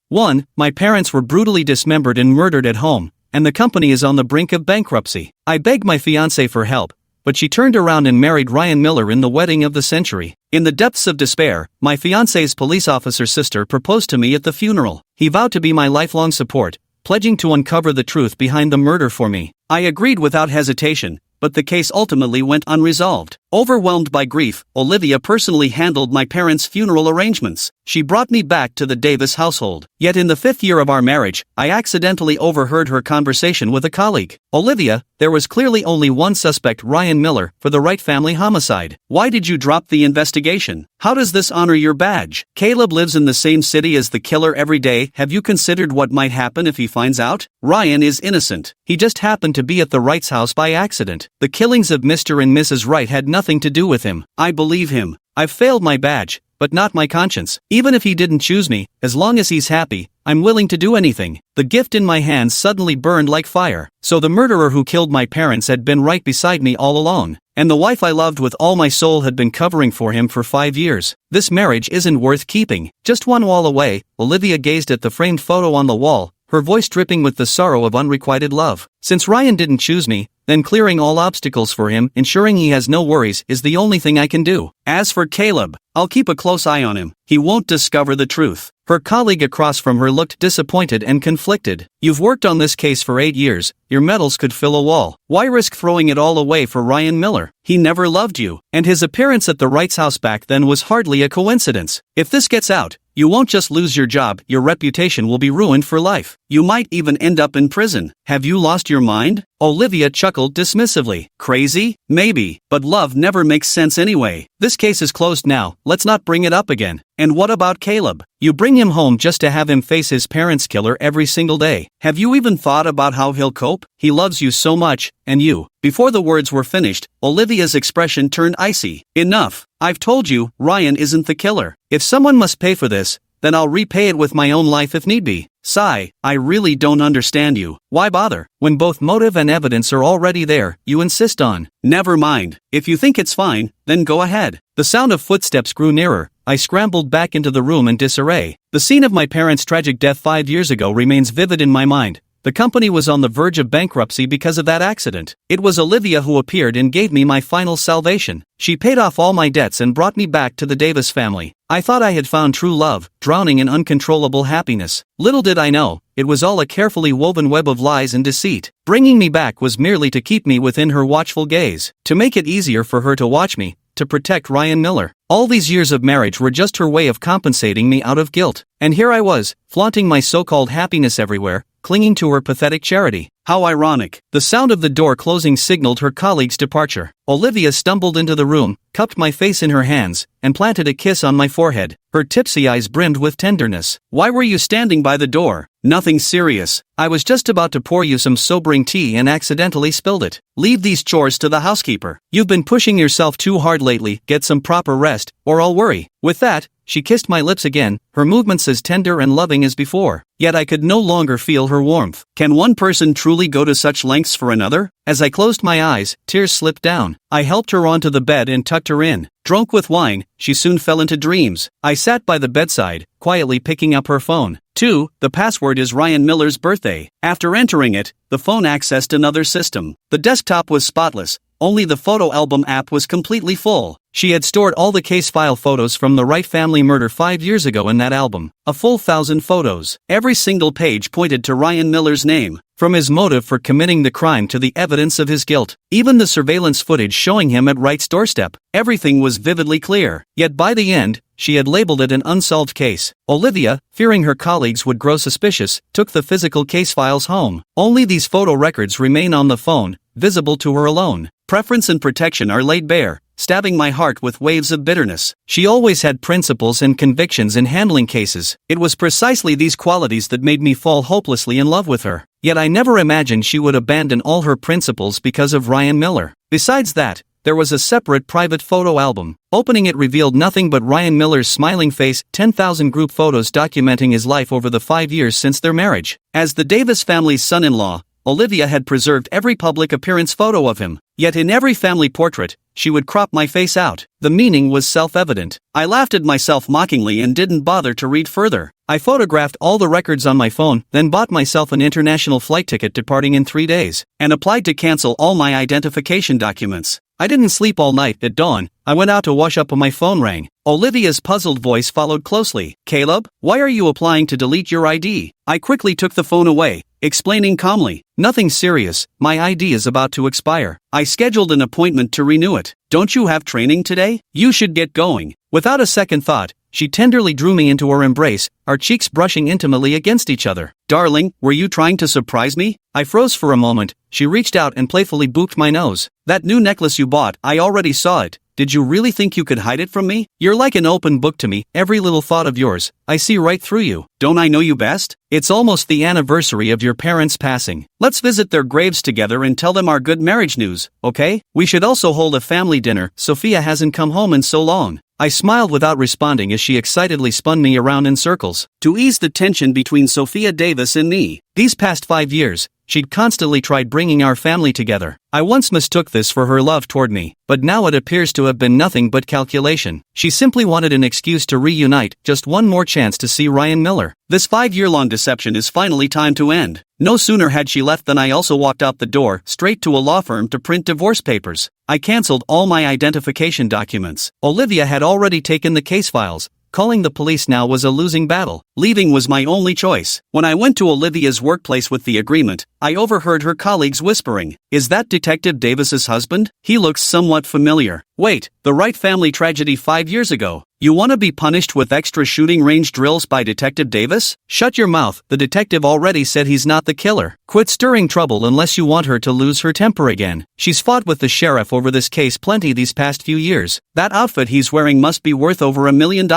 1. My parents were brutally dismembered and murdered at home, and the company is on the brink of bankruptcy. I begged my fiancée for help, but she turned around and married Ryan Miller in the wedding of the century. In the depths of despair, my fiancé's police officer sister proposed to me at the funeral. He vowed to be my lifelong support, pledging to uncover the truth behind the murder for me. I agreed without hesitation, but the case ultimately went unresolved. Overwhelmed by grief, Olivia personally handled my parents' funeral arrangements. She brought me back to the Davis household. Yet in the 5th year of our marriage, I accidentally overheard her conversation with a colleague. Olivia, there was clearly only one suspect, Ryan Miller, for the Wright family homicide. Why did you drop the investigation? How does this honor your badge? Caleb lives in the same city as the killer every day. Have you considered what might happen if he finds out? Ryan is innocent. He just happened to be at the Wright's house by accident. The killings of Mr. and Mrs. Wright had nothing to do with him. I believe him. I've failed my badge, but not my conscience. Even if he didn't choose me, as long as he's happy, I'm willing to do anything. The gift in my hands suddenly burned like fire. So the murderer who killed my parents had been right beside me all along, and the wife I loved with all my soul had been covering for him for 5 years. This marriage isn't worth keeping. Just one wall away, Olivia gazed at the framed photo on the wall, her voice dripping with the sorrow of unrequited love. Since Ryan didn't choose me, then clearing all obstacles for him, ensuring he has no worries, is the only thing I can do. As for Caleb, I'll keep a close eye on him. He won't discover the truth. Her colleague across from her looked disappointed and conflicted. You've worked on this case for 8 years, your medals could fill a wall. Why risk throwing it all away for Ryan Miller? He never loved you, and his appearance at the Wright's house back then was hardly a coincidence. If this gets out, you won't just lose your job, your reputation will be ruined for life. You might even end up in prison. Have you lost your mind? Olivia chuckled dismissively. Crazy? Maybe, but love never makes sense anyway. This case is closed now, let's not bring it up again. And what about Caleb? You bring him home just to have him face his parents' killer every single day. Have you even thought about how he'll cope? He loves you so much, and you. Before the words were finished, Olivia's expression turned icy. Enough. I've told you, Ryan isn't the killer. If someone must pay for this, then I'll repay it with my own life if need be. Sigh, I really don't understand you. Why bother? When both motive and evidence are already there, you insist on. Never mind. If you think it's fine, then go ahead. The sound of footsteps grew nearer. I scrambled back into the room in disarray. The scene of my parents' tragic death 5 years ago remains vivid in my mind. The company was on the verge of bankruptcy because of that accident. It was Olivia who appeared and gave me my final salvation. She paid off all my debts and brought me back to the Davis family. I thought I had found true love, drowning in uncontrollable happiness. Little did I know, it was all a carefully woven web of lies and deceit. Bringing me back was merely to keep me within her watchful gaze, to make it easier for her to watch me, to protect Ryan Miller. All these years of marriage were just her way of compensating me out of guilt. And here I was, flaunting my so-called happiness everywhere, clinging to her pathetic charity. How ironic. The sound of the door closing signaled her colleague's departure. Olivia stumbled into the room, cupped my face in her hands, and planted a kiss on my forehead. Her tipsy eyes brimmed with tenderness. Why were you standing by the door? Nothing serious. I was just about to pour you some sobering tea and accidentally spilled it. Leave these chores to the housekeeper. You've been pushing yourself too hard lately. Get some proper rest, or I'll worry. With that, she kissed my lips again, her movements as tender and loving as before. Yet I could no longer feel her warmth. Can one person truly go to such lengths for another? As I closed my eyes, tears slipped down. I helped her onto the bed and tucked her in. Drunk with wine, she soon fell into dreams. I sat by the bedside, quietly picking up her phone. 2. The password is Ryan Miller's birthday. After entering it, the phone accessed another system. The desktop was spotless. Only the photo album app was completely full. She had stored all the case file photos from the Wright family murder 5 years ago in that album. A full 1,000 photos. Every single page pointed to Ryan Miller's name, from his motive for committing the crime to the evidence of his guilt. Even the surveillance footage showing him at Wright's doorstep. Everything was vividly clear. Yet by the end, she had labeled it an unsolved case. Olivia, fearing her colleagues would grow suspicious, took the physical case files home. Only these photo records remain on the phone, visible to her alone. Preference and protection are laid bare, stabbing my heart with waves of bitterness. She always had principles and convictions in handling cases. It was precisely these qualities that made me fall hopelessly in love with her. Yet I never imagined she would abandon all her principles because of Ryan Miller. Besides that, there was a separate private photo album. Opening it revealed nothing but Ryan Miller's smiling face, 10,000 group photos documenting his life over the 5 years since their marriage. As the Davis family's son-in-law, Olivia had preserved every public appearance photo of him. Yet in every family portrait, she would crop my face out. The meaning was self-evident. I laughed at myself mockingly and didn't bother to read further. I photographed all the records on my phone, then bought myself an international flight ticket departing in 3 days, and applied to cancel all my identification documents. I didn't sleep all night. At dawn, I went out to wash up when my phone rang. Olivia's puzzled voice followed closely. Caleb, why are you applying to delete your ID? I quickly took the phone away, explaining calmly. Nothing serious, my ID is about to expire. I scheduled an appointment to renew it. Don't you have training today? You should get going. Without a second thought, she tenderly drew me into her embrace, our cheeks brushing intimately against each other. Darling, were you trying to surprise me? I froze for a moment. She reached out and playfully booped my nose. That new necklace you bought, I already saw it. Did you really think you could hide it from me? You're like an open book to me, every little thought of yours. I see right through you. Don't I know you best? It's almost the anniversary of your parents' passing. Let's visit their graves together and tell them our good marriage news, okay? We should also hold a family dinner. Sophia hasn't come home in so long. I smiled without responding as she excitedly spun me around in circles. To ease the tension between Sophia Davis and me, these past 5 years, she'd constantly tried bringing our family together. I once mistook this for her love toward me, but now it appears to have been nothing but calculation. She simply wanted an excuse to reunite, just one more chance to see Ryan Miller. This 5-year-long deception is finally time to end. No sooner had she left than I also walked out the door, straight to a law firm to print divorce papers. I canceled all my identification documents. Olivia had already taken the case files. Calling the police now was a losing battle. Leaving was my only choice. When I went to Olivia's workplace with the agreement, I overheard her colleagues whispering, "Is that Detective Davis's husband? He looks somewhat familiar." Wait, the Wright family tragedy 5 years ago. You want to be punished with extra shooting range drills by Detective Davis? Shut your mouth, the detective already said he's not the killer. Quit stirring trouble unless you want her to lose her temper again. She's fought with the sheriff over this case plenty these past few years. That outfit he's wearing must be worth over $1 million,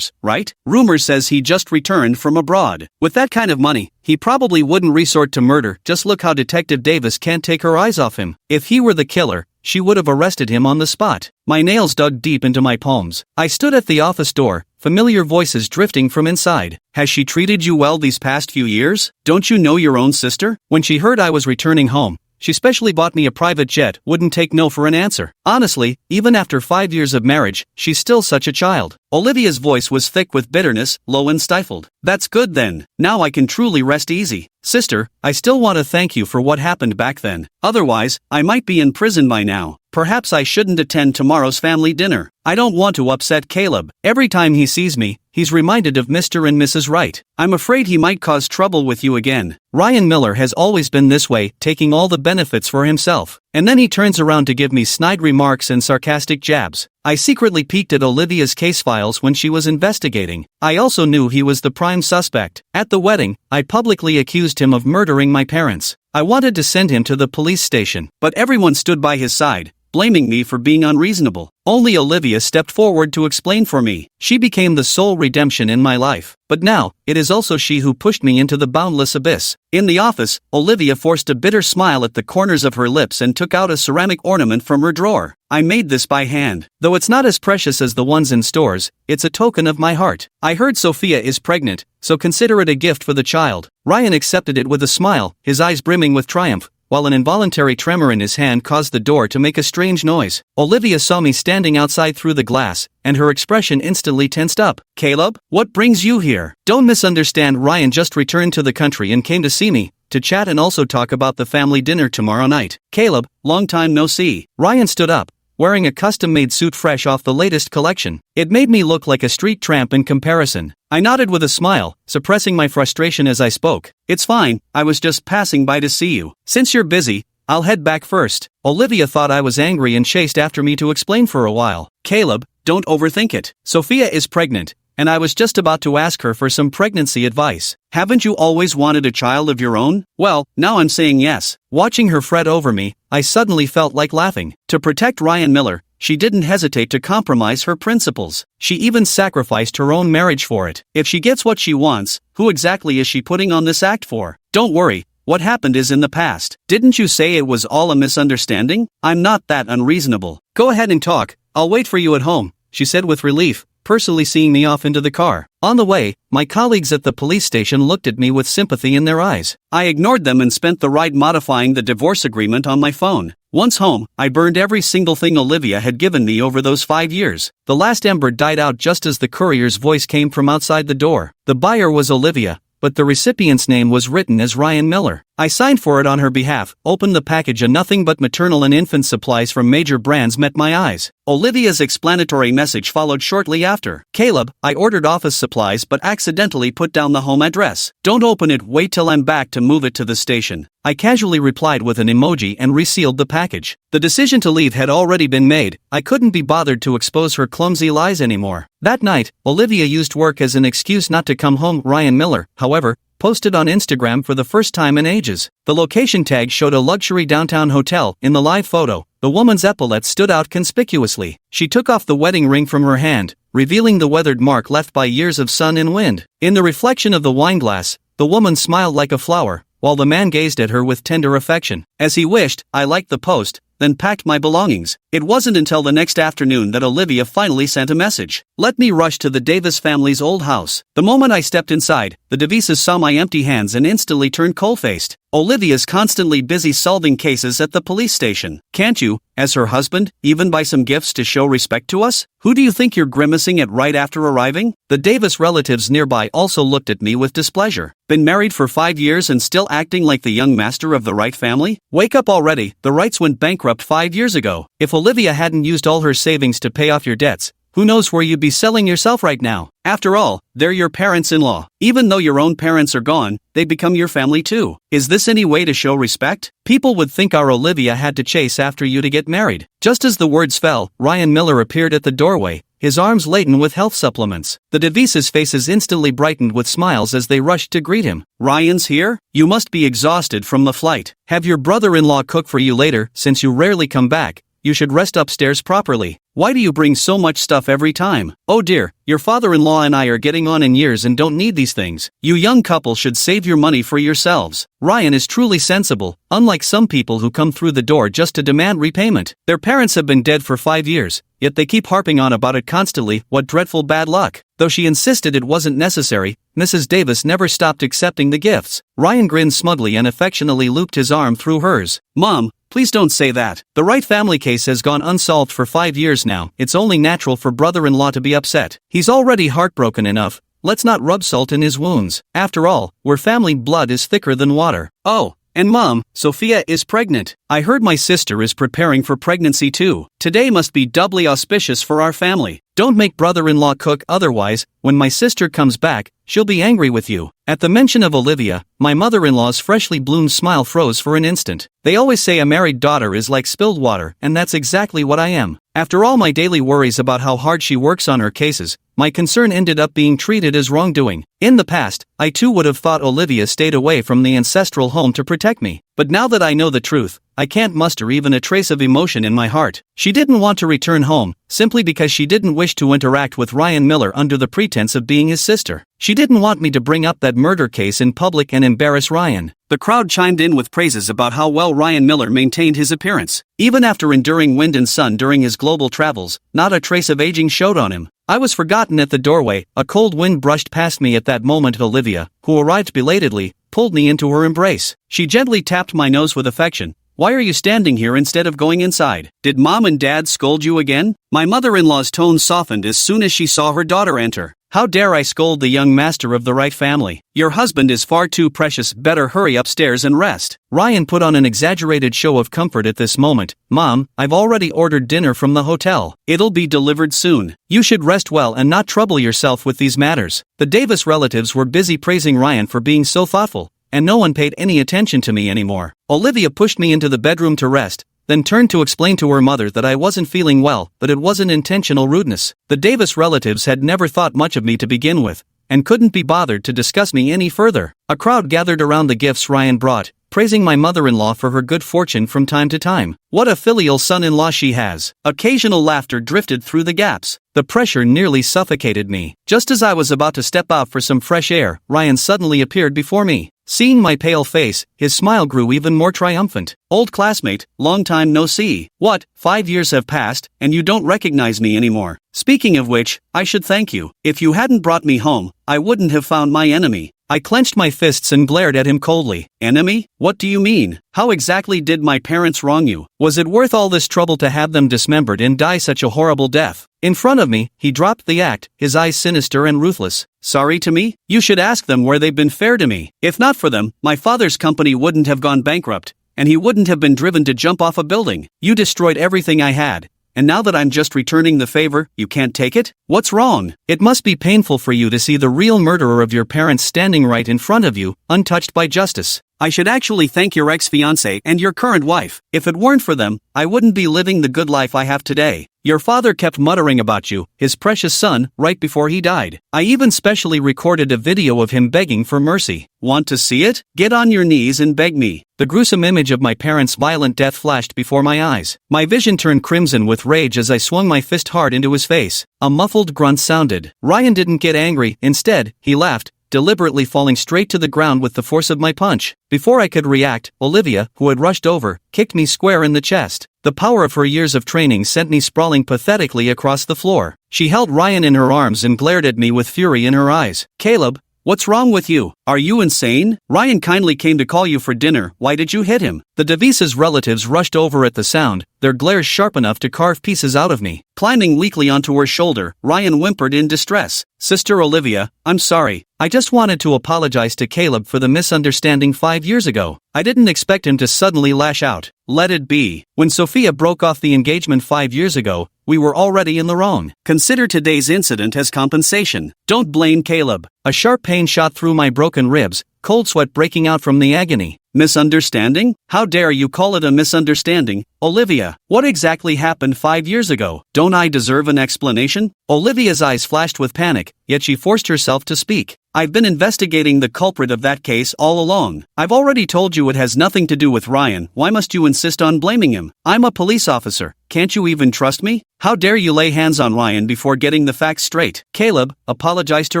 right? Rumor says he just returned from abroad. With that kind of money, he probably wouldn't resort to murder. Just look how Detective Davis can't take her eyes off him. If he were the killer, she would have arrested him on the spot. My nails dug deep into my palms. I stood at the office door, familiar voices drifting from inside. Has she treated you well these past few years? Don't you know your own sister? When she heard I was returning home, she specially bought me a private jet, wouldn't take no for an answer. Honestly, even after 5 years of marriage, she's still such a child. Olivia's voice was thick with bitterness, low and stifled. That's good then. Now I can truly rest easy. Sister, I still want to thank you for what happened back then. Otherwise, I might be in prison by now. Perhaps I shouldn't attend tomorrow's family dinner. I don't want to upset Caleb. Every time he sees me, he's reminded of Mr. and Mrs. Wright. I'm afraid he might cause trouble with you again. Ryan Miller has always been this way, taking all the benefits for himself. And then he turns around to give me snide remarks and sarcastic jabs. I secretly peeked at Olivia's case files when she was investigating. I also knew he was the prime suspect. At the wedding, I publicly accused him of murdering my parents. I wanted to send him to the police station, but everyone stood by his side, blaming me for being unreasonable. Only Olivia stepped forward to explain for me. She became the sole redemption in my life. But now, it is also she who pushed me into the boundless abyss. In the office, Olivia forced a bitter smile at the corners of her lips and took out a ceramic ornament from her drawer. I made this by hand. Though it's not as precious as the ones in stores, it's a token of my heart. I heard Sophia is pregnant, so consider it a gift for the child. Ryan accepted it with a smile, his eyes brimming with triumph, while an involuntary tremor in his hand caused the door to make a strange noise. Olivia saw me standing outside through the glass, and her expression instantly tensed up. Caleb, what brings you here? Don't misunderstand, Ryan just returned to the country and came to see me, to chat and also talk about the family dinner tomorrow night. Caleb, long time no see. Ryan stood up, wearing a custom-made suit fresh off the latest collection. It made me look like a street tramp in comparison. I nodded with a smile, suppressing my frustration as I spoke. It's fine, I was just passing by to see you. Since you're busy, I'll head back first. Olivia thought I was angry and chased after me to explain for a while. Caleb, don't overthink it. Sophia is pregnant, and I was just about to ask her for some pregnancy advice. Haven't you always wanted a child of your own? Well, now I'm saying yes. Watching her fret over me, I suddenly felt like laughing. To protect Ryan Miller, she didn't hesitate to compromise her principles. She even sacrificed her own marriage for it. If she gets what she wants, who exactly is she putting on this act for? Don't worry, what happened is in the past. Didn't you say it was all a misunderstanding? I'm not that unreasonable. Go ahead and talk, I'll wait for you at home, she said with relief, personally seeing me off into the car. On the way, my colleagues at the police station looked at me with sympathy in their eyes. I ignored them and spent the ride modifying the divorce agreement on my phone. Once home, I burned every single thing Olivia had given me over those 5 years. The last ember died out just as the courier's voice came from outside the door. The buyer was Olivia, but the recipient's name was written as Ryan Miller. I signed for it on her behalf, opened the package, and nothing but maternal and infant supplies from major brands met my eyes. Olivia's explanatory message followed shortly after. Caleb, I ordered office supplies but accidentally put down the home address. Don't open it, wait till I'm back to move it to the station. I casually replied with an emoji and resealed the package. The decision to leave had already been made. I couldn't be bothered to expose her clumsy lies anymore. That night, Olivia used work as an excuse not to come home. Ryan Miller, however, posted on Instagram for the first time in ages. The location tag showed a luxury downtown hotel. In the live photo, the woman's epaulette stood out conspicuously. She took off the wedding ring from her hand, revealing the weathered mark left by years of sun and wind. In the reflection of the wine glass, the woman smiled like a flower, while the man gazed at her with tender affection. As he wished, I liked the post, then packed my belongings. It wasn't until the next afternoon that Olivia finally sent a message. Let me rush to the Davis family's old house. The moment I stepped inside, the Davises saw my empty hands and instantly turned cold-faced. Olivia's constantly busy solving cases at the police station. Can't you, as her husband, even buy some gifts to show respect to us? Who do you think you're grimacing at right after arriving? The Davis relatives nearby also looked at me with displeasure. Been married for 5 years and still acting like the young master of the Wright family? Wake up already, the Wrights went bankrupt 5 years ago. If Olivia hadn't used all her savings to pay off your debts, who knows where you'd be selling yourself right now? After all, they're your parents-in-law. Even though your own parents are gone, they become your family too. Is this any way to show respect? People would think our Olivia had to chase after you to get married. Just as the words fell, Ryan Miller appeared at the doorway, his arms laden with health supplements. The Davises' faces instantly brightened with smiles as they rushed to greet him. Ryan's here? You must be exhausted from the flight. Have your brother-in-law cook for you later. Since you rarely come back, you should rest upstairs properly. Why do you bring so much stuff every time? Oh dear, your father-in-law and I are getting on in years and don't need these things. You young couple should save your money for yourselves. Ryan is truly sensible, unlike some people who come through the door just to demand repayment. Their parents have been dead for 5 years, yet they keep harping on about it constantly. What dreadful bad luck. Though she insisted it wasn't necessary, Mrs. Davis never stopped accepting the gifts. Ryan grinned smugly and affectionately looped his arm through hers. Mom, please don't say that. The Wright family case has gone unsolved for 5 years now. It's only natural for brother-in-law to be upset. He's already heartbroken enough. Let's not rub salt in his wounds. After all, where family blood is thicker than water. Oh, and Mom, Sophia is pregnant. I heard my sister is preparing for pregnancy too. Today must be doubly auspicious for our family. Don't make brother-in-law cook, otherwise, when my sister comes back, she'll be angry with you. At the mention of Olivia, my mother-in-law's freshly bloomed smile froze for an instant. They always say a married daughter is like spilled water, and that's exactly what I am. After all my daily worries about how hard she works on her cases, my concern ended up being treated as wrongdoing. In the past, I too would have thought Olivia stayed away from the ancestral home to protect me. But now that I know the truth, I can't muster even a trace of emotion in my heart. She didn't want to return home, simply because she didn't wish to interact with Ryan Miller under the pretense of being his sister. She didn't want me to bring up that murder case in public and embarrass Ryan. The crowd chimed in with praises about how well Ryan Miller maintained his appearance. Even after enduring wind and sun during his global travels, not a trace of aging showed on him. I was forgotten at the doorway. A cold wind brushed past me at that moment. Olivia, who arrived belatedly, pulled me into her embrace. She gently tapped my nose with affection. Why are you standing here instead of going inside? Did Mom and Dad scold you again? My mother-in-law's tone softened as soon as she saw her daughter enter. How dare I scold the young master of the Wright family? Your husband is far too precious. Better hurry upstairs and rest. Ryan put on an exaggerated show of comfort at this moment. Mom, I've already ordered dinner from the hotel. It'll be delivered soon. You should rest well and not trouble yourself with these matters. The Davis relatives were busy praising Ryan for being so thoughtful, and no one paid any attention to me anymore. Olivia pushed me into the bedroom to rest, then turned to explain to her mother that I wasn't feeling well, but it wasn't intentional rudeness. The Davis relatives had never thought much of me to begin with, and couldn't be bothered to discuss me any further. A crowd gathered around the gifts Ryan brought, praising my mother-in-law for her good fortune from time to time. What a filial son-in-law she has. Occasional laughter drifted through the gaps. The pressure nearly suffocated me. Just as I was about to step out for some fresh air, Ryan suddenly appeared before me. Seeing my pale face, his smile grew even more triumphant. Old classmate, long time no see. What, 5 years have passed, and you don't recognize me anymore? Speaking of which, I should thank you. If you hadn't brought me home, I wouldn't have found my enemy. I clenched my fists and glared at him coldly. Enemy? What do you mean? How exactly did my parents wrong you? Was it worth all this trouble to have them dismembered and die such a horrible death? In front of me, he dropped the act, his eyes sinister and ruthless. Sorry to me? You should ask them where they've been fair to me. If not for them, my father's company wouldn't have gone bankrupt, and he wouldn't have been driven to jump off a building. You destroyed everything I had. And now that I'm just returning the favor, you can't take it? What's wrong? It must be painful for you to see the real murderer of your parents standing right in front of you, untouched by justice. I should actually thank your ex-fiancé and your current wife. If it weren't for them, I wouldn't be living the good life I have today. Your father kept muttering about you, his precious son, right before he died. I even specially recorded a video of him begging for mercy. Want to see it? Get on your knees and beg me. The gruesome image of my parents' violent death flashed before my eyes. My vision turned crimson with rage as I swung my fist hard into his face. A muffled grunt sounded. Ryan didn't get angry, instead, he laughed, deliberately falling straight to the ground with the force of my punch. Before I could react, Olivia, who had rushed over, kicked me square in the chest. The power of her years of training sent me sprawling pathetically across the floor. She held Ryan in her arms and glared at me with fury in her eyes. Caleb, what's wrong with you? Are you insane? Ryan kindly came to call you for dinner, why did you hit him? The DeVisa's relatives rushed over at the sound, their glares sharp enough to carve pieces out of me. Climbing weakly onto her shoulder, Ryan whimpered in distress. Sister Olivia, I'm sorry. I just wanted to apologize to Caleb for the misunderstanding 5 years ago. I didn't expect him to suddenly lash out. Let it be. When Sophia broke off the engagement 5 years ago, we were already in the wrong. Consider today's incident as compensation. Don't blame Caleb. A sharp pain shot through my broken ribs, cold sweat breaking out from the agony. Misunderstanding? How dare you call it a misunderstanding, Olivia? What exactly happened 5 years ago? Don't I deserve an explanation? Olivia's eyes flashed with panic, yet she forced herself to speak. I've been investigating the culprit of that case all along. I've already told you it has nothing to do with Ryan. Why must you insist on blaming him? I'm a police officer. Can't you even trust me? How dare you lay hands on Ryan before getting the facts straight? Caleb, apologize to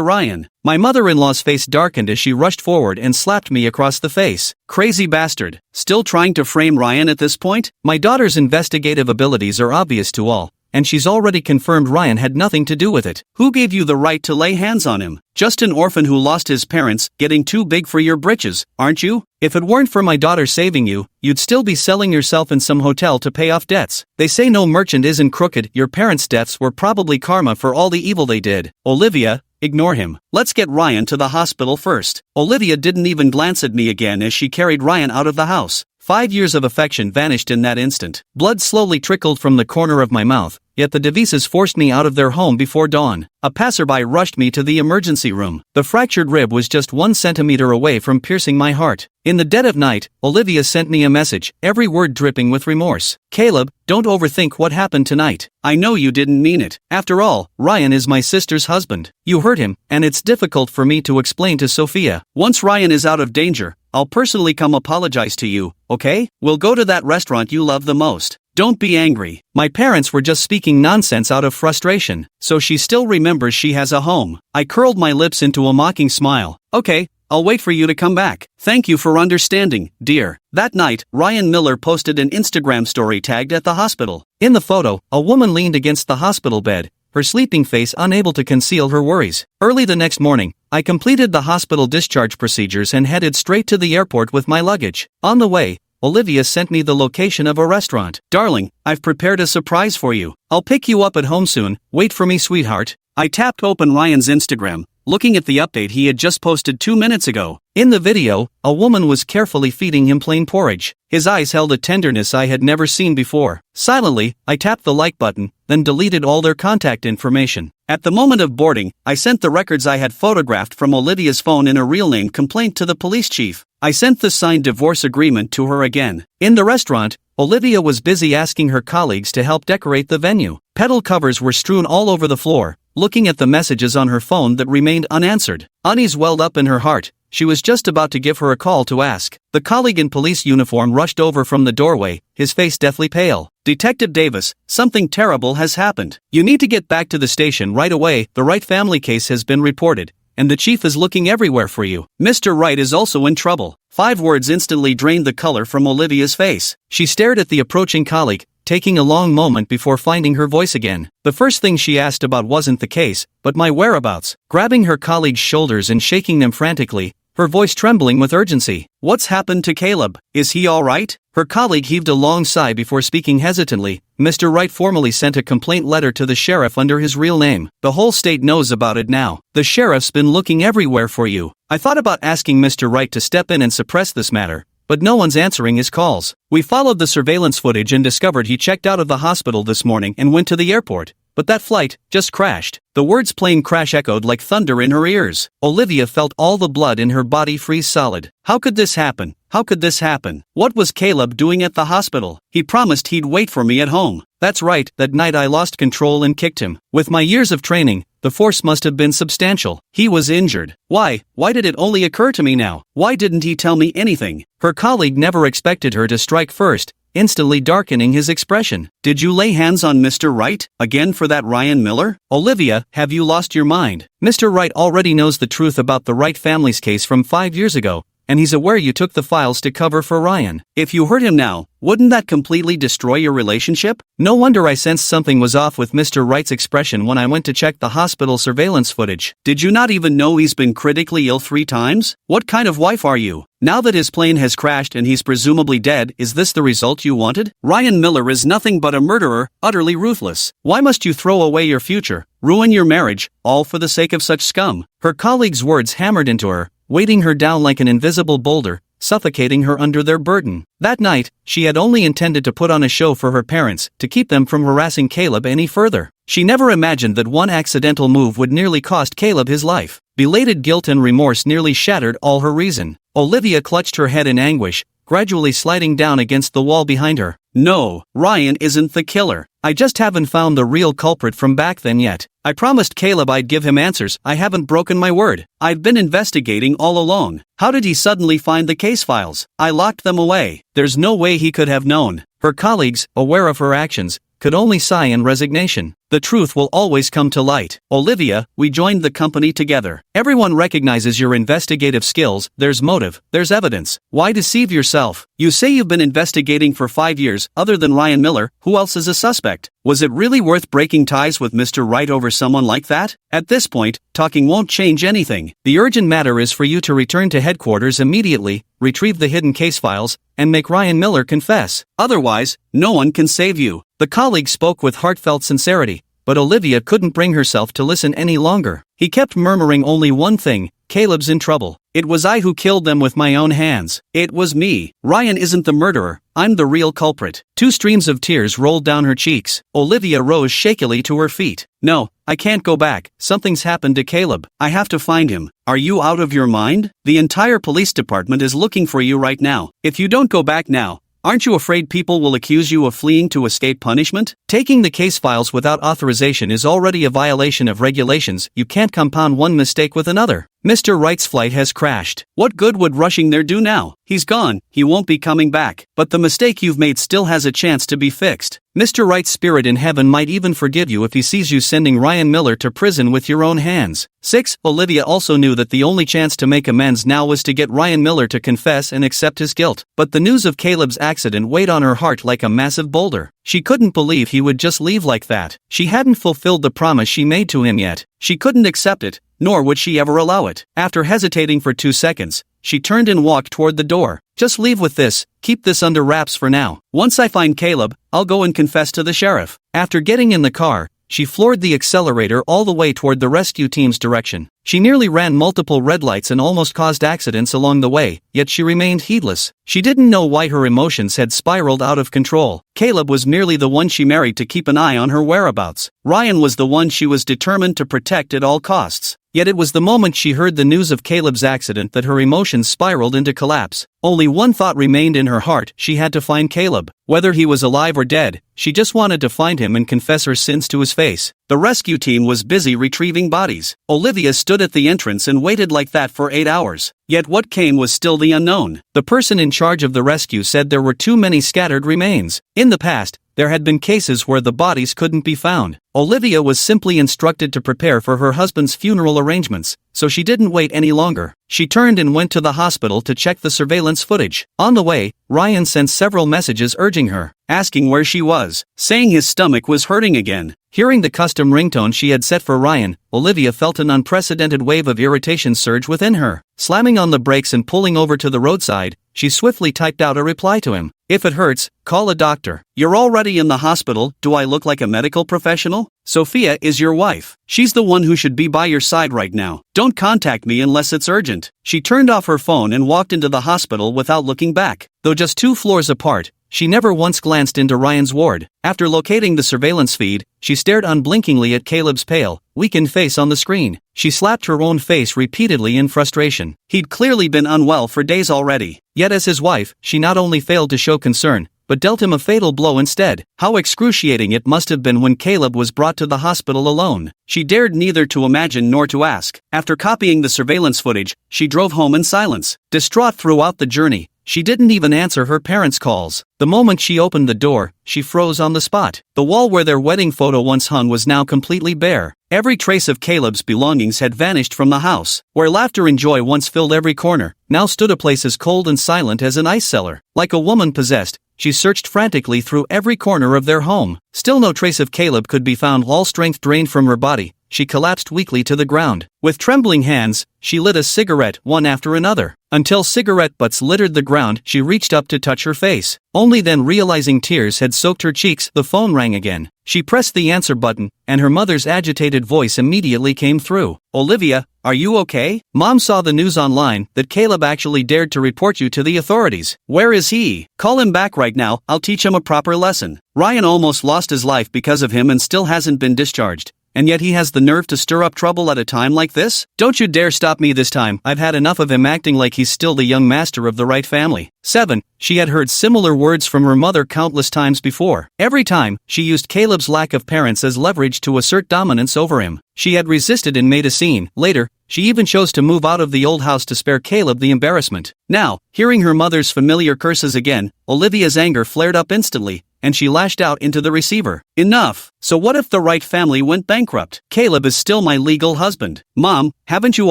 Ryan. My mother-in-law's face darkened as she rushed forward and slapped me across the face. Crazy bastard. Still trying to frame Ryan at this point? My daughter's investigative abilities are obvious to all, and she's already confirmed Ryan had nothing to do with it. Who gave you the right to lay hands on him? Just an orphan who lost his parents, getting too big for your britches, aren't you? If it weren't for my daughter saving you, you'd still be selling yourself in some hotel to pay off debts. They say no merchant isn't crooked. Your parents' deaths were probably karma for all the evil they did. Olivia, ignore him. Let's get Ryan to the hospital first. Olivia didn't even glance at me again as she carried Ryan out of the house. 5 years of affection vanished in that instant. Blood slowly trickled from the corner of my mouth, yet the DeVises forced me out of their home before dawn. A passerby rushed me to the emergency room. The fractured rib was just 1 centimeter away from piercing my heart. In the dead of night, Olivia sent me a message, every word dripping with remorse. Caleb, don't overthink what happened tonight. I know you didn't mean it. After all, Ryan is my sister's husband. You hurt him, and it's difficult for me to explain to Sophia. Once Ryan is out of danger, I'll personally come apologize to you, okay? We'll go to that restaurant you love the most. Don't be angry. My parents were just speaking nonsense out of frustration, so she still remembers she has a home. I curled my lips into a mocking smile. Okay, I'll wait for you to come back. Thank you for understanding, dear. That night, Ryan Miller posted an Instagram story tagged at the hospital. In the photo, a woman leaned against the hospital bed, her sleeping face unable to conceal her worries. Early the next morning, I completed the hospital discharge procedures and headed straight to the airport with my luggage. On the way, Olivia sent me the location of a restaurant. Darling, I've prepared a surprise for you. I'll pick you up at home soon. Wait for me, sweetheart. I tapped open Ryan's Instagram, looking at the update he had just posted 2 minutes ago. In the video, a woman was carefully feeding him plain porridge. His eyes held a tenderness I had never seen before. Silently, I tapped the like button, then deleted all their contact information. At the moment of boarding, I sent the records I had photographed from Olivia's phone in a real-name complaint to the police chief. I sent the signed divorce agreement to her again. In the restaurant, Olivia was busy asking her colleagues to help decorate the venue. Petal covers were strewn all over the floor, looking at the messages on her phone that remained unanswered. Unease welled up in her heart. She was just about to give her a call to ask. The colleague in police uniform rushed over from the doorway, his face deathly pale. Detective Davis, something terrible has happened. You need to get back to the station right away. The Wright family case has been reported, and the chief is looking everywhere for you. Mr. Wright is also in trouble. 5 words instantly drained the color from Olivia's face. She stared at the approaching colleague, taking a long moment before finding her voice again. The first thing she asked about wasn't the case, but my whereabouts. Grabbing her colleague's shoulders and shaking them frantically, her voice trembling with urgency. "What's happened to Caleb? Is he all right?" Her colleague heaved a long sigh before speaking hesitantly. "Mr. Wright formally sent a complaint letter to the sheriff under his real name. The whole state knows about it now. The sheriff's been looking everywhere for you. I thought about asking Mr. Wright to step in and suppress this matter, but no one's answering his calls. We followed the surveillance footage and discovered he checked out of the hospital this morning and went to the airport. But that flight just crashed." The words plane crash echoed like thunder in her ears. Olivia felt all the blood in her body freeze solid. How could this happen? How could this happen? What was Caleb doing at the hospital? He promised he'd wait for me at home. That's right, that night I lost control and kicked him. With my years of training, the force must have been substantial. He was injured. Why did it only occur to me now? Why didn't he tell me anything? Her colleague never expected her to strike first, instantly darkening his expression. "Did you lay hands on Mr. Wright again for that Ryan Miller? Olivia, have you lost your mind? Mr. Wright already knows the truth about the Wright family's case from 5 years ago, and he's aware you took the files to cover for Ryan. If you hurt him now, wouldn't that completely destroy your relationship?" No wonder I sensed something was off with Mr. Wright's expression when I went to check the hospital surveillance footage. "Did you not even know he's been critically ill 3 times? What kind of wife are you? Now that his plane has crashed and he's presumably dead, is this the result you wanted? Ryan Miller is nothing but a murderer, utterly ruthless. Why must you throw away your future, ruin your marriage, all for the sake of such scum?" Her colleague's words hammered into her, weighting her down like an invisible boulder, suffocating her under their burden. That night, she had only intended to put on a show for her parents, to keep them from harassing Caleb any further. She never imagined that one accidental move would nearly cost Caleb his life. Belated guilt and remorse nearly shattered all her reason. Olivia clutched her head in anguish, gradually sliding down against the wall behind her. "No, Ryan isn't the killer. I just haven't found the real culprit from back then yet. I promised Caleb I'd give him answers. I haven't broken my word. I've been investigating all along. How did he suddenly find the case files? I locked them away. There's no way he could have known." Her colleagues, aware of her actions, could only sigh in resignation. "The truth will always come to light. Olivia, we joined the company together. Everyone recognizes your investigative skills, there's motive, there's evidence. Why deceive yourself? You say you've been investigating for 5 years, other than Ryan Miller, who else is a suspect? Was it really worth breaking ties with Mr. Wright over someone like that? At this point, talking won't change anything. The urgent matter is for you to return to headquarters immediately, retrieve the hidden case files, and make Ryan Miller confess. Otherwise, no one can save you." The colleague spoke with heartfelt sincerity, but Olivia couldn't bring herself to listen any longer. He kept murmuring only one thing: "Caleb's in trouble. It was I who killed them with my own hands. It was me. Ryan isn't the murderer. I'm the real culprit." 2 streams of tears rolled down her cheeks. Olivia rose shakily to her feet. "No, I can't go back. Something's happened to Caleb. I have to find him. Are you out of your mind? The entire police department is looking for you right now. If you don't go back now, aren't you afraid people will accuse you of fleeing to escape punishment? Taking the case files without authorization is already a violation of regulations. You can't compound one mistake with another. Mr. Wright's flight has crashed. What good would rushing there do now? He's gone. He won't be coming back. But the mistake you've made still has a chance to be fixed. Mr. Wright's spirit in heaven might even forgive you if he sees you sending Ryan Miller to prison with your own hands." 6. Olivia also knew that the only chance to make amends now was to get Ryan Miller to confess and accept his guilt. But the news of Caleb's accident weighed on her heart like a massive boulder. She couldn't believe he would just leave like that. She hadn't fulfilled the promise she made to him yet. She couldn't accept it, nor would she ever allow it. After hesitating for 2 seconds, she turned and walked toward the door. "Just leave with this. Keep this under wraps for now. Once I find Caleb, I'll go and confess to the sheriff." After getting in the car, she floored the accelerator all the way toward the rescue team's direction. She nearly ran multiple red lights and almost caused accidents along the way, yet she remained heedless. She didn't know why her emotions had spiraled out of control. Caleb was merely the one she married to keep an eye on her whereabouts. Ryan was the one she was determined to protect at all costs. Yet it was the moment she heard the news of Caleb's accident that her emotions spiraled into collapse. Only one thought remained in her heart: she had to find Caleb. Whether he was alive or dead, she just wanted to find him and confess her sins to his face. The rescue team was busy retrieving bodies. Olivia stood at the entrance and waited like that for 8 hours. Yet what came was still the unknown. The person in charge of the rescue said there were too many scattered remains. In the past, there had been cases where the bodies couldn't be found. Olivia was simply instructed to prepare for her husband's funeral arrangements, so she didn't wait any longer. She turned and went to the hospital to check the surveillance footage. On the way, Ryan sent several messages urging her, asking where she was, saying his stomach was hurting again. Hearing the custom ringtone she had set for Ryan, Olivia felt an unprecedented wave of irritation surge within her. Slamming on the brakes and pulling over to the roadside, she swiftly typed out a reply to him. "If it hurts, call a doctor. You're already in the hospital. Do I look like a medical professional? Sophia is your wife. She's the one who should be by your side right now. Don't contact me unless it's urgent." She turned off her phone and walked into the hospital without looking back. Though just 2 floors apart, she never once glanced into Ryan's ward. After locating the surveillance feed, she stared unblinkingly at Caleb's pale, weakened face on the screen. She slapped her own face repeatedly in frustration. He'd clearly been unwell for days already. Yet as his wife, she not only failed to show concern, but dealt him a fatal blow instead. How excruciating it must have been when Caleb was brought to the hospital alone. She dared neither to imagine nor to ask. After copying the surveillance footage, she drove home in silence. Distraught throughout the journey, she didn't even answer her parents' calls. The moment she opened the door, she froze on the spot. The wall where their wedding photo once hung was now completely bare. Every trace of Caleb's belongings had vanished from the house. Where laughter and joy once filled every corner, now stood a place as cold and silent as an ice cellar. Like a woman possessed, she searched frantically through every corner of their home. Still no trace of Caleb could be found. All strength drained from her body, she collapsed weakly to the ground. With trembling hands, she lit a cigarette one after another. Until cigarette butts littered the ground, she reached up to touch her face. Only then, realizing tears had soaked her cheeks, the phone rang again. She pressed the answer button, and her mother's agitated voice immediately came through. "Olivia, are you okay? Mom saw the news online that Caleb actually dared to report you to the authorities. Where is he? Call him back right now. I'll teach him a proper lesson. Ryan almost lost his life because of him and still hasn't been discharged. And yet he has the nerve to stir up trouble at a time like this? Don't you dare stop me this time. I've had enough of him acting like he's still the young master of the right family." 7. She had heard similar words from her mother countless times before. Every time, she used Caleb's lack of parents as leverage to assert dominance over him. She had resisted and made a scene. Later, she even chose to move out of the old house to spare Caleb the embarrassment. Now, hearing her mother's familiar curses again, Olivia's anger flared up instantly, and she lashed out into the receiver. "Enough! So what if the Wright family went bankrupt? Caleb is still my legal husband. Mom, haven't you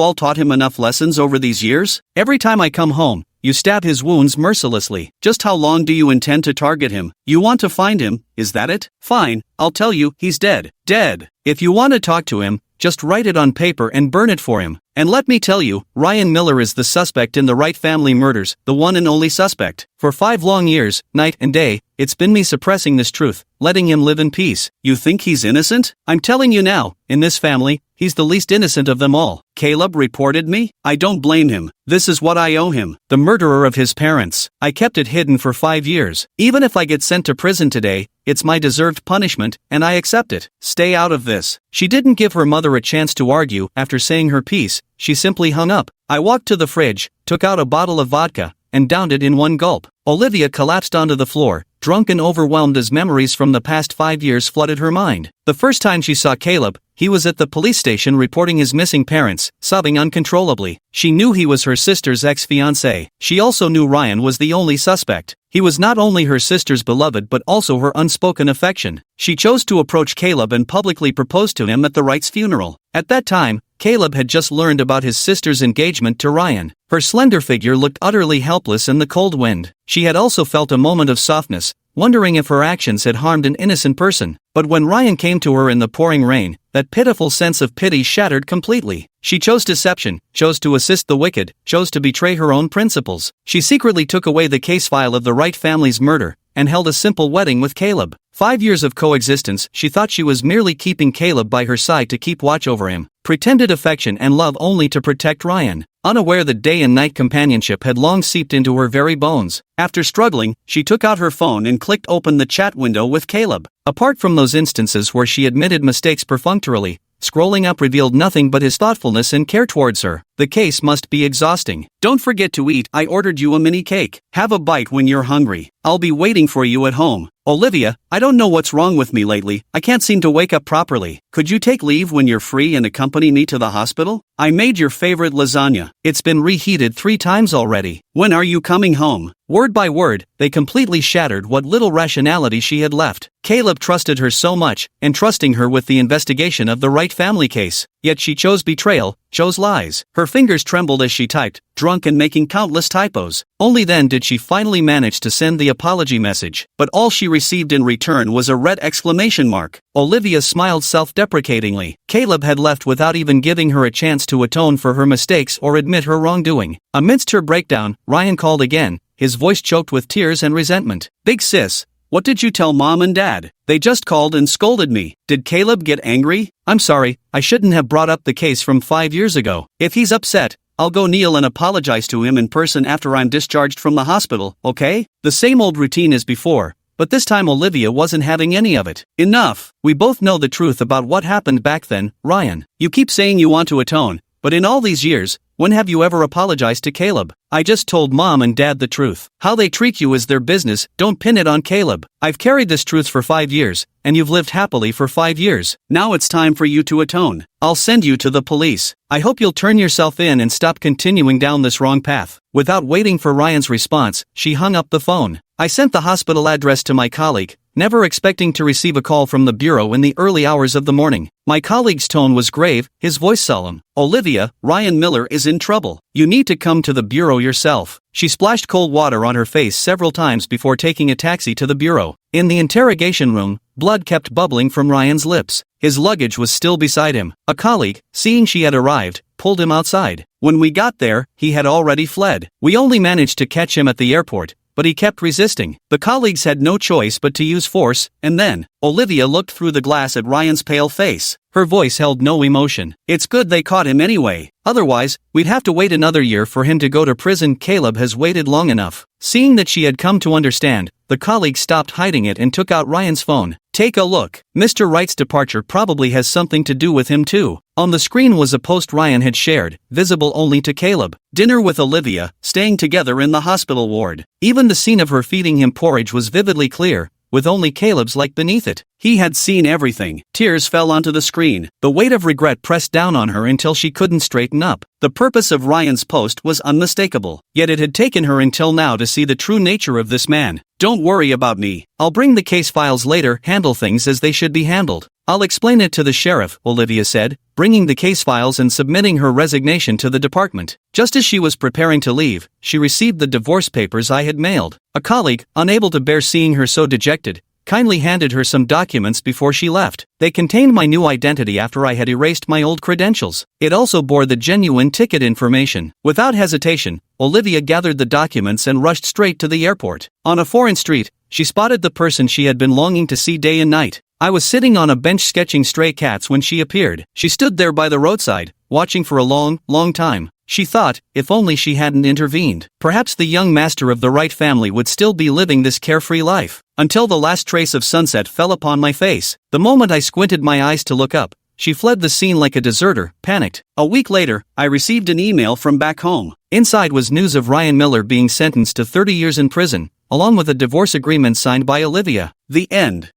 all taught him enough lessons over these years? Every time I come home, you stab his wounds mercilessly. Just how long do you intend to target him? You want to find him, is that it? Fine, I'll tell you, he's dead. Dead. If you want to talk to him, just write it on paper and burn it for him. And let me tell you, Ryan Miller is the suspect in the Wright family murders, the one and only suspect. For 5 long years, night and day, it's been me suppressing this truth, letting him live in peace. You think he's innocent? I'm telling you now, in this family, he's the least innocent of them all. Caleb reported me? I don't blame him. This is what I owe him. The murderer of his parents. I kept it hidden for 5 years. Even if I get sent to prison today, it's my deserved punishment, and I accept it. Stay out of this." She didn't give her mother a chance to argue. After saying her piece, she simply hung up. I walked to the fridge, took out a bottle of vodka, and downed it in one gulp. Olivia collapsed onto the floor, drunk and overwhelmed as memories from the past 5 years flooded her mind. The first time she saw Caleb, he was at the police station reporting his missing parents, sobbing uncontrollably. She knew he was her sister's ex-fiancé. She also knew Ryan was the only suspect. He was not only her sister's beloved but also her unspoken affection. She chose to approach Caleb and publicly proposed to him at the Wright's funeral. At that time, Caleb had just learned about his sister's engagement to Ryan. Her slender figure looked utterly helpless in the cold wind. She had also felt a moment of softness, wondering if her actions had harmed an innocent person. But when Ryan came to her in the pouring rain, that pitiful sense of pity shattered completely. She chose deception, chose to assist the wicked, chose to betray her own principles. She secretly took away the case file of the Wright family's murder, and held a simple wedding with Caleb. 5 years of coexistence, she thought she was merely keeping Caleb by her side to keep watch over him. Pretended affection and love only to protect Ryan. Unaware that day and night companionship had long seeped into her very bones. After struggling, she took out her phone and clicked open the chat window with Caleb. Apart from those instances where she admitted mistakes perfunctorily, scrolling up revealed nothing but his thoughtfulness and care towards her. The case must be exhausting. Don't forget to eat. I ordered you a mini cake. Have a bite when you're hungry. I'll be waiting for you at home. Olivia, I don't know what's wrong with me lately. I can't seem to wake up properly. Could you take leave when you're free and accompany me to the hospital? I made your favorite lasagna. It's been reheated 3 times already. When are you coming home? Word by word, they completely shattered what little rationality she had left. Caleb trusted her so much, entrusting her with the investigation of the Wright family case. yet she chose betrayal, chose lies. Her fingers trembled as she typed, drunk and making countless typos. Only then did she finally manage to send the apology message, but all she received in return was a red exclamation mark. Olivia smiled self-deprecatingly. Caleb had left without even giving her a chance to atone for her mistakes or admit her wrongdoing. Amidst her breakdown, Ryan called again, his voice choked with tears and resentment. "Big sis, what did you tell Mom and Dad? They just called and scolded me. Did Caleb get angry? I'm sorry, I shouldn't have brought up the case from 5 years ago. If he's upset, I'll go kneel and apologize to him in person after I'm discharged from the hospital, okay?" The same old routine as before, but this time Olivia wasn't having any of it. "Enough. We both know the truth about what happened back then, Ryan. You keep saying you want to atone, but in all these years, when have you ever apologized to Caleb? I just told Mom and Dad the truth. How they treat you is their business, don't pin it on Caleb. I've carried this truth for 5 years, and you've lived happily for 5 years. Now it's time for you to atone. I'll send you to the police. I hope you'll turn yourself in and stop continuing down this wrong path." Without waiting for Ryan's response, she hung up the phone. I sent the hospital address to my colleague, never expecting to receive a call from the bureau in the early hours of the morning. My colleague's tone was grave, his voice solemn. "Olivia, Ryan Miller is in trouble. You need to come to the bureau yourself." She splashed cold water on her face several times before taking a taxi to the bureau. In the interrogation room, blood kept bubbling from Ryan's lips. His luggage was still beside him. A colleague, seeing she had arrived, pulled him outside. When we got there, he had already fled. We only managed to catch him at the airport, but he kept resisting. The colleagues had no choice but to use force, and then, Olivia looked through the glass at Ryan's pale face. Her voice held no emotion. "It's good they caught him anyway. Otherwise, we'd have to wait another year for him to go to prison. Caleb has waited long enough." Seeing that she had come to understand, the colleague stopped hiding it and took out Ryan's phone. "Take a look. Mr. Wright's departure probably has something to do with him too." On the screen was a post Ryan had shared, visible only to Caleb. "Dinner with Olivia, staying together in the hospital ward." Even the scene of her feeding him porridge was vividly clear, with only Caleb's like beneath it. He had seen everything. Tears fell onto the screen. The weight of regret pressed down on her until she couldn't straighten up. The purpose of Ryan's post was unmistakable, yet it had taken her until now to see the true nature of this man. "Don't worry about me. I'll bring the case files later. Handle things as they should be handled. I'll explain it to the sheriff," Olivia said, bringing the case files and submitting her resignation to the department. Just as she was preparing to leave, she received the divorce papers I had mailed. A colleague, unable to bear seeing her so dejected, kindly handed her some documents before she left. They contained my new identity after I had erased my old credentials. It also bore the genuine ticket information. Without hesitation, Olivia gathered the documents and rushed straight to the airport. On a foreign street, she spotted the person she had been longing to see day and night. I was sitting on a bench sketching stray cats when she appeared. She stood there by the roadside, watching for a long, long time. She thought, if only she hadn't intervened, perhaps the young master of the Wright family would still be living this carefree life. Until the last trace of sunset fell upon my face. The moment I squinted my eyes to look up, she fled the scene like a deserter, panicked. A week later, I received an email from back home. Inside was news of Ryan Miller being sentenced to 30 years in prison, along with a divorce agreement signed by Olivia. The end.